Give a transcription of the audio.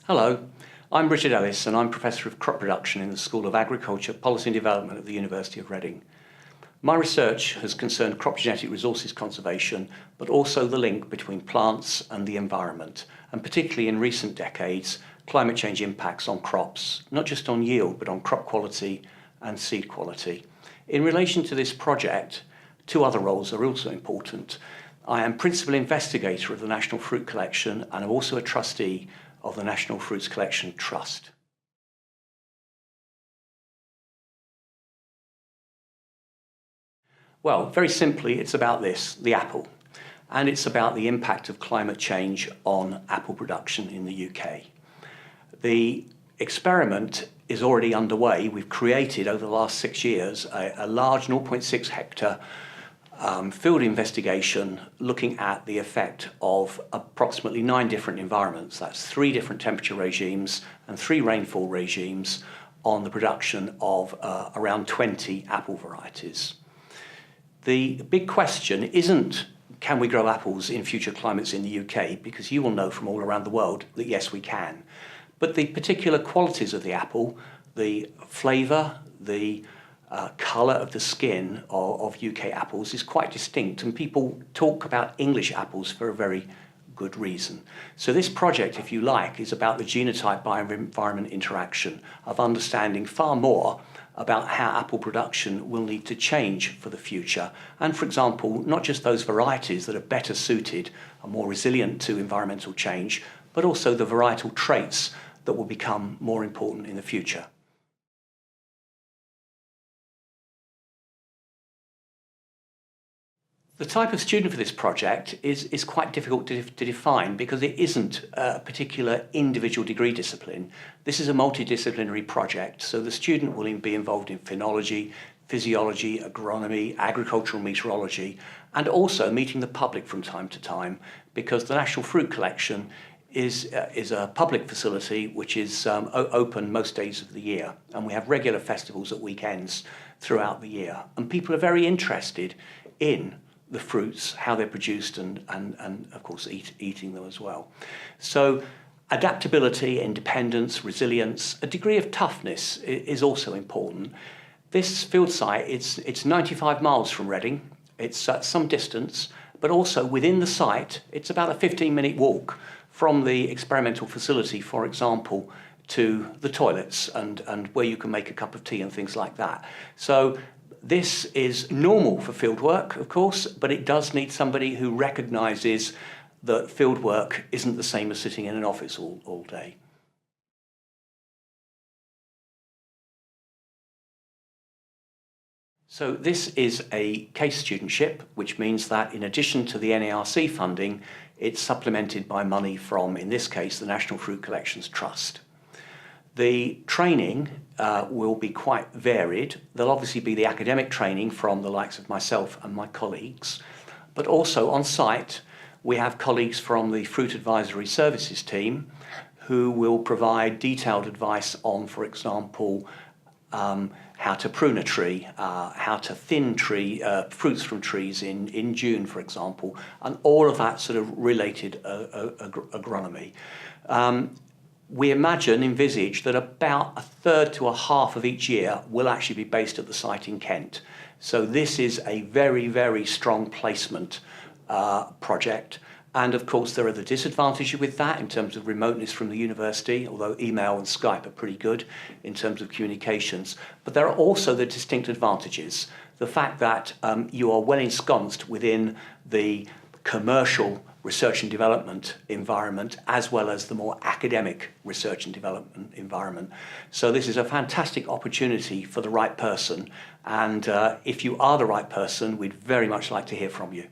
Hello, I'm r.h.ellis and I'm Professor of Crop Production in the School of Agriculture, Policy and Development at the University of Reading. My research has concerned crop genetic resources conservation, but also the link between plants and the environment, and particularly in recent decades, climate change impacts on crops, not just on yield, but on crop quality and seed quality. In relation to this project, two other roles are also important. I am Principal Investigator of the National Fruit Collection and I'm also a Trustee of the National Fruits Collection Trust. Well, very simply, it's about this, the apple, and it's about the impact of climate change on apple production in the UK. The experiment is already underway. We've created, over the last 6 years, a large 0.6 hectare field investigation looking at the effect of approximately 9 different environments. That's 3 different temperature regimes and 3 rainfall regimes on the production of around 20 apple varieties. The big question isn't can we grow apples in future climates in the UK, because you will know from all around the world that yes we can. But the particular qualities of the apple, the flavour, the colour of the skin of UK apples is quite distinct, and people talk about English apples for a very good reason. So this project, if you like, is about the genotype bioenvironment interaction of understanding far more about how apple production will need to change for the future. And for example, not just those varieties that are better suited and more resilient to environmental change, but also the varietal traits that will become more important in the future. The type of student for this project is quite difficult to define because it isn't a particular individual degree discipline. This is a multidisciplinary project, so the student will be involved in phenology, physiology, agronomy, agricultural meteorology, and also meeting the public from time to time, because the National Fruit Collection is a public facility which is open most days of the year, and we have regular festivals at weekends throughout the year. And people are very interested in the fruits, how they're produced, and of course eating them as well. So adaptability, independence, resilience, a degree of toughness is also important. This field site, it's 95 miles from Reading. It's at some distance, but also within the site, it's about a 15-minute walk from the experimental facility, for example, to the toilets and where you can make a cup of tea and things like that. So this is normal for field work, of course, but it does need somebody who recognises that field work isn't the same as sitting in an office all day. So this is a case studentship, which means that in addition to the NARC funding, it's supplemented by money from, in this case, the National Fruit Collections Trust. The training will be quite varied. There'll obviously be the academic training from the likes of myself and my colleagues, but also on site we have colleagues from the Fruit Advisory Services team who will provide detailed advice on, for example, how to prune a tree, how to thin fruits from trees in June, for example, and all of that sort of related agronomy. We envisage that about 1/3 to 1/2 of each year will actually be based at the site in Kent. So this is a very, very strong placement project. And of course, there are the disadvantages with that in terms of remoteness from the university, although email and Skype are pretty good in terms of communications. But there are also the distinct advantages. The fact that you are well ensconced within the commercial research and development environment, as well as the more academic research and development environment. So this is a fantastic opportunity for the right person. And if you are the right person, we'd very much like to hear from you.